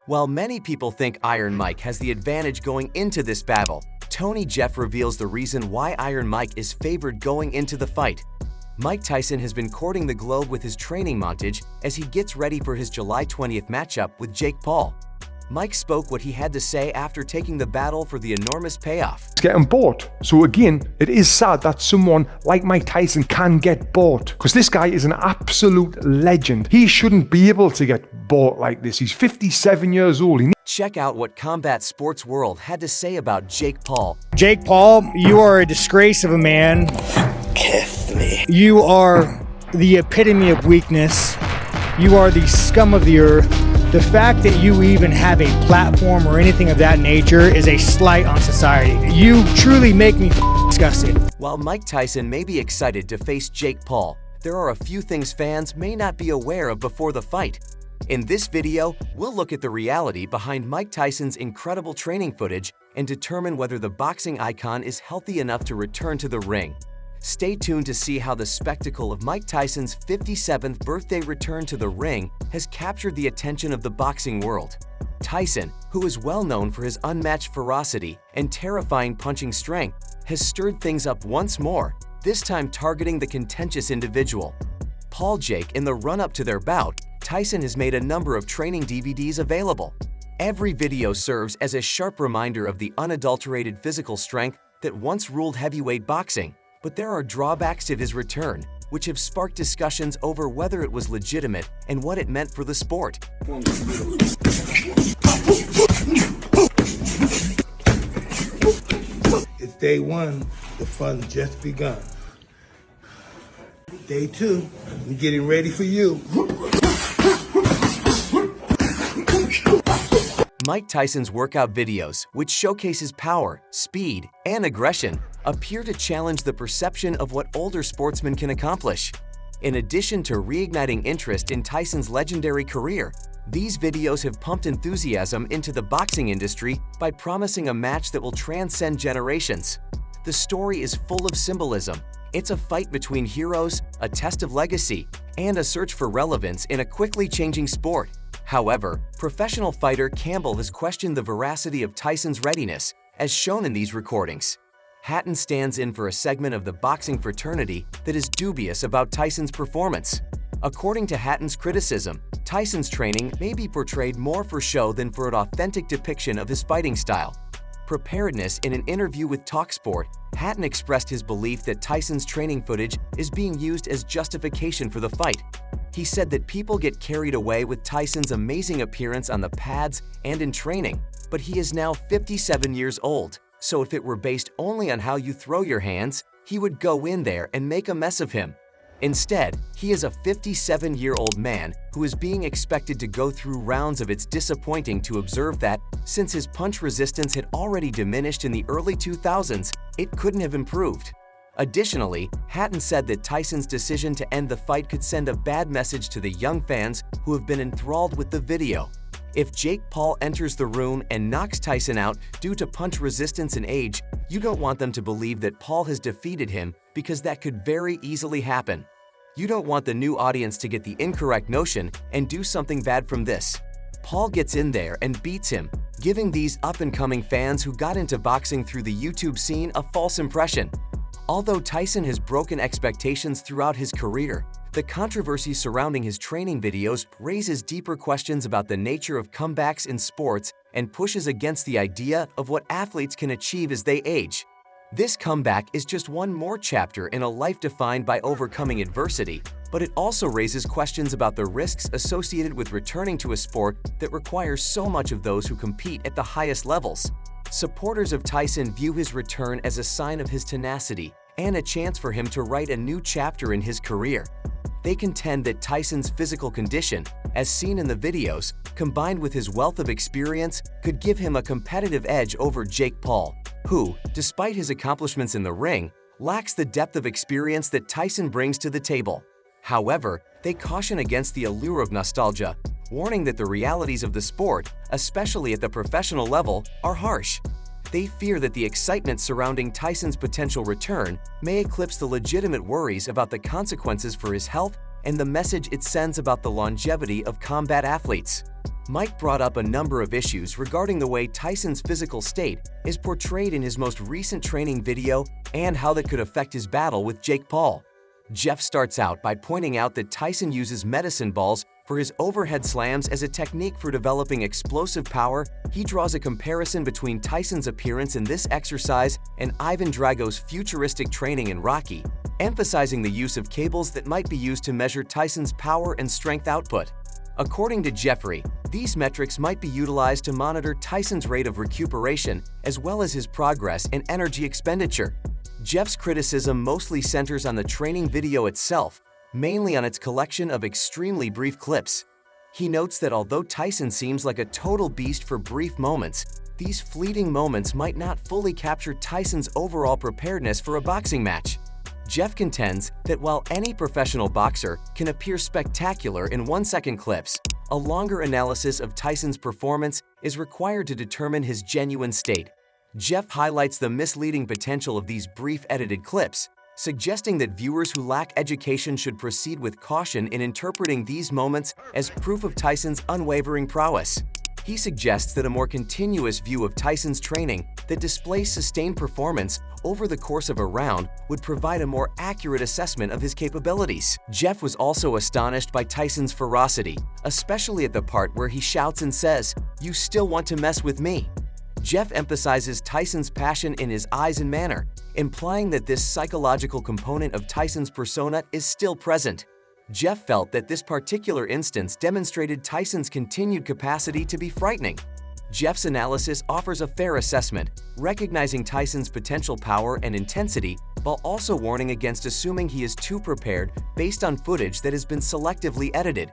While many people think Iron Mike has the advantage going into this battle, Tony Jeff reveals the reason why Iron Mike is favored going into the fight. Mike Tyson has been courting the globe with his training montage as he gets ready for his July 20th matchup with Jake Paul. Mike spoke what he had to say after taking the battle for the enormous payoff. It's getting bought. So again, it is sad that someone like Mike Tyson can get bought, because this guy is an absolute legend. He shouldn't be able to get bought like this. He's 57 years old. Check out what Combat Sports World had to say about Jake Paul. Jake Paul, you are a disgrace of a man. Kiss me. You are the epitome of weakness. You are the scum of the earth. The fact that you even have a platform or anything of that nature is a slight on society. You truly make me disgusted. While Mike Tyson may be excited to face Jake Paul, there are a few things fans may not be aware of before the fight. In this video, we'll look at the reality behind Mike Tyson's incredible training footage and determine whether the boxing icon is healthy enough to return to the ring. Stay tuned to see how the spectacle of Mike Tyson's 57th birthday return to the ring has captured the attention of the boxing world. Tyson, who is well known for his unmatched ferocity and terrifying punching strength, has stirred things up once more, this time targeting the contentious individual. Paul Jake. In the run-up to their bout, Tyson has made a number of training DVDs available. Every video serves as a sharp reminder of the unadulterated physical strength that once ruled heavyweight boxing. But there are drawbacks to his return, which have sparked discussions over whether it was legitimate and what it meant for the sport. It's day one, the fun just begun. Day two, we're getting ready for you. Mike Tyson's workout videos, which showcase his power, speed, and aggression, appear to challenge the perception of what older sportsmen can accomplish. In addition to reigniting interest in Tyson's legendary career, these videos have pumped enthusiasm into the boxing industry by promising a match that will transcend generations. The story is full of symbolism. It's a fight between heroes, a test of legacy, and a search for relevance in a quickly changing sport. However, professional fighter Campbell has questioned the veracity of Tyson's readiness, as shown in these recordings. Hatton stands in for a segment of the boxing fraternity that is dubious about Tyson's performance. According to Hatton's criticism, Tyson's training may be portrayed more for show than for an authentic depiction of his fighting style. Preparedness. In an interview with TalkSport, Hatton expressed his belief that Tyson's training footage is being used as justification for the fight. He said that people get carried away with Tyson's amazing appearance on the pads and in training, but he is now 57 years old, so if it were based only on how you throw your hands, he would go in there and make a mess of him. Instead, he is a 57-year-old man who is being expected to go through rounds of. It's disappointing to observe that, since his punch resistance had already diminished in the early 2000s, it couldn't have improved. Additionally, Hatton said that Tyson's decision to end the fight could send a bad message to the young fans who have been enthralled with the video. If Jake Paul enters the room and knocks Tyson out due to punch resistance and age, you don't want them to believe that Paul has defeated him, because that could very easily happen. You don't want the new audience to get the incorrect notion and do something bad from this. Paul gets in there and beats him, giving these up-and-coming fans who got into boxing through the YouTube scene a false impression. Although Tyson has broken expectations throughout his career, the controversy surrounding his training videos raises deeper questions about the nature of comebacks in sports and pushes against the idea of what athletes can achieve as they age. This comeback is just one more chapter in a life defined by overcoming adversity, but it also raises questions about the risks associated with returning to a sport that requires so much of those who compete at the highest levels. Supporters of Tyson view his return as a sign of his tenacity and a chance for him to write a new chapter in his career. They contend that Tyson's physical condition, as seen in the videos, combined with his wealth of experience, could give him a competitive edge over Jake Paul, who, despite his accomplishments in the ring, lacks the depth of experience that Tyson brings to the table. However, they caution against the allure of nostalgia, warning that the realities of the sport, especially at the professional level, are harsh. They fear that the excitement surrounding Tyson's potential return may eclipse the legitimate worries about the consequences for his health and the message it sends about the longevity of combat athletes. Mike brought up a number of issues regarding the way Tyson's physical state is portrayed in his most recent training video and how that could affect his battle with Jake Paul. Jeff starts out by pointing out that Tyson uses medicine balls for his overhead slams as a technique for developing explosive power. He draws a comparison between Tyson's appearance in this exercise and Ivan Drago's futuristic training in Rocky, emphasizing the use of cables that might be used to measure Tyson's power and strength output. According to Jeffrey, these metrics might be utilized to monitor Tyson's rate of recuperation as well as his progress and energy expenditure. Jeff's criticism mostly centers on the training video itself, mainly on its collection of extremely brief clips. He notes that although Tyson seems like a total beast for brief moments, these fleeting moments might not fully capture Tyson's overall preparedness for a boxing match. Jeff contends that while any professional boxer can appear spectacular in 1-second clips, a longer analysis of Tyson's performance is required to determine his genuine state. Jeff highlights the misleading potential of these brief edited clips, suggesting that viewers who lack education should proceed with caution in interpreting these moments as proof of Tyson's unwavering prowess. He suggests that a more continuous view of Tyson's training that displays sustained performance over the course of a round would provide a more accurate assessment of his capabilities. Jeff was also astonished by Tyson's ferocity, especially at the part where he shouts and says, "You still want to mess with me?" Jeff emphasizes Tyson's passion in his eyes and manner, implying that this psychological component of Tyson's persona is still present. Jeff felt that this particular instance demonstrated Tyson's continued capacity to be frightening. Jeff's analysis offers a fair assessment, recognizing Tyson's potential power and intensity while also warning against assuming he is too prepared based on footage that has been selectively edited.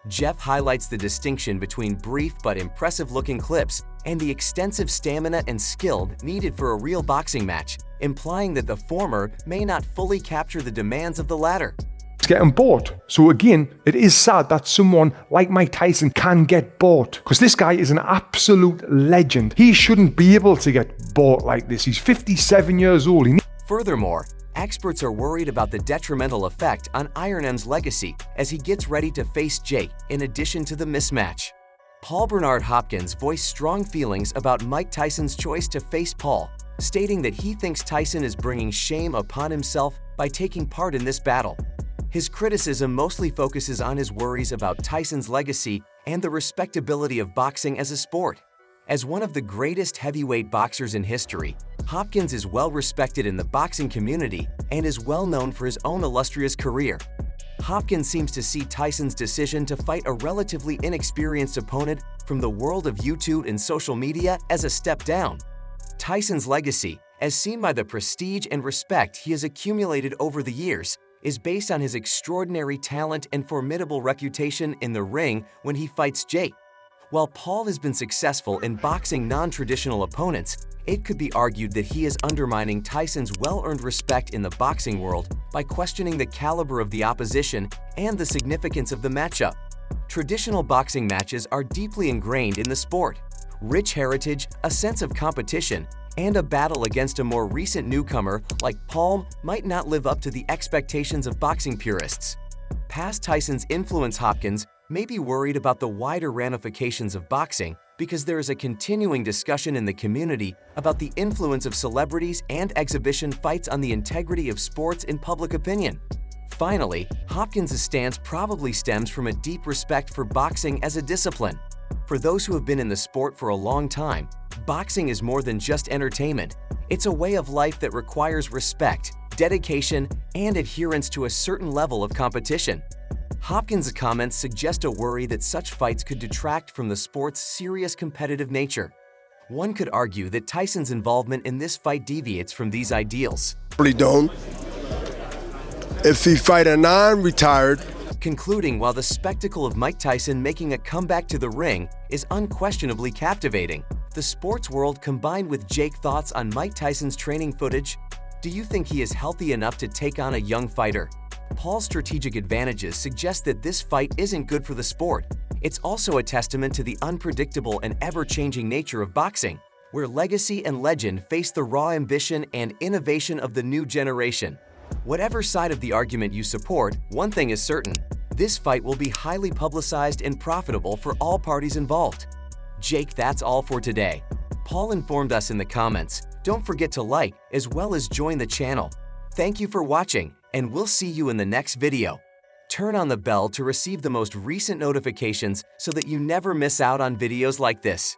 Jeff highlights the distinction between brief but impressive-looking clips and the extensive stamina and skill needed for a real boxing match, implying that the former may not fully capture the demands of the latter. It's getting bought. So again, it is sad that someone like Mike Tyson can get bought, because this guy is an absolute legend. He shouldn't be able to get bought like this. He's 57 years old. Furthermore, experts are worried about the detrimental effect on Iron M's legacy as he gets ready to face Jake, in addition to the mismatch. Paul Bernard Hopkins voiced strong feelings about Mike Tyson's choice to face Paul, stating that he thinks Tyson is bringing shame upon himself by taking part in this battle. His criticism mostly focuses on his worries about Tyson's legacy and the respectability of boxing as a sport. As one of the greatest heavyweight boxers in history, Hopkins is well respected in the boxing community and is well known for his own illustrious career. Hopkins seems to see Tyson's decision to fight a relatively inexperienced opponent from the world of YouTube and social media as a step down. Tyson's legacy, as seen by the prestige and respect he has accumulated over the years, is based on his extraordinary talent and formidable reputation in the ring when he fights Jake. While Paul has been successful in boxing non-traditional opponents, it could be argued that he is undermining Tyson's well-earned respect in the boxing world by questioning the caliber of the opposition and the significance of the matchup. Traditional boxing matches are deeply ingrained in the sport. Rich heritage, a sense of competition, and a battle against a more recent newcomer like Paul might not live up to the expectations of boxing purists. Past Tyson's influence, Hopkins may be worried about the wider ramifications of boxing because there is a continuing discussion in the community about the influence of celebrities and exhibition fights on the integrity of sports in public opinion. Finally, Hopkins' stance probably stems from a deep respect for boxing as a discipline. For those who have been in the sport for a long time, boxing is more than just entertainment. It's a way of life that requires respect, dedication, and adherence to a certain level of competition. Hopkins' comments suggest a worry that such fights could detract from the sport's serious competitive nature. One could argue that Tyson's involvement in this fight deviates from these ideals. Really don't. If he fight a non-retired, concluding, while the spectacle of Mike Tyson making a comeback to the ring is unquestionably captivating, the sports world combined with Jake's thoughts on Mike Tyson's training footage, do you think he is healthy enough to take on a young fighter? Paul's strategic advantages suggest that this fight isn't good for the sport. It's also a testament to the unpredictable and ever-changing nature of boxing, where legacy and legend face the raw ambition and innovation of the new generation. Whatever side of the argument you support, one thing is certain: This fight will be highly publicized and profitable for all parties involved. Jake, that's all for today. Paul informed us in the comments. Don't forget to like as well as join the channel. Thank you for watching, and we'll see you in the next video. Turn on the bell to receive the most recent notifications so that you never miss out on videos like this.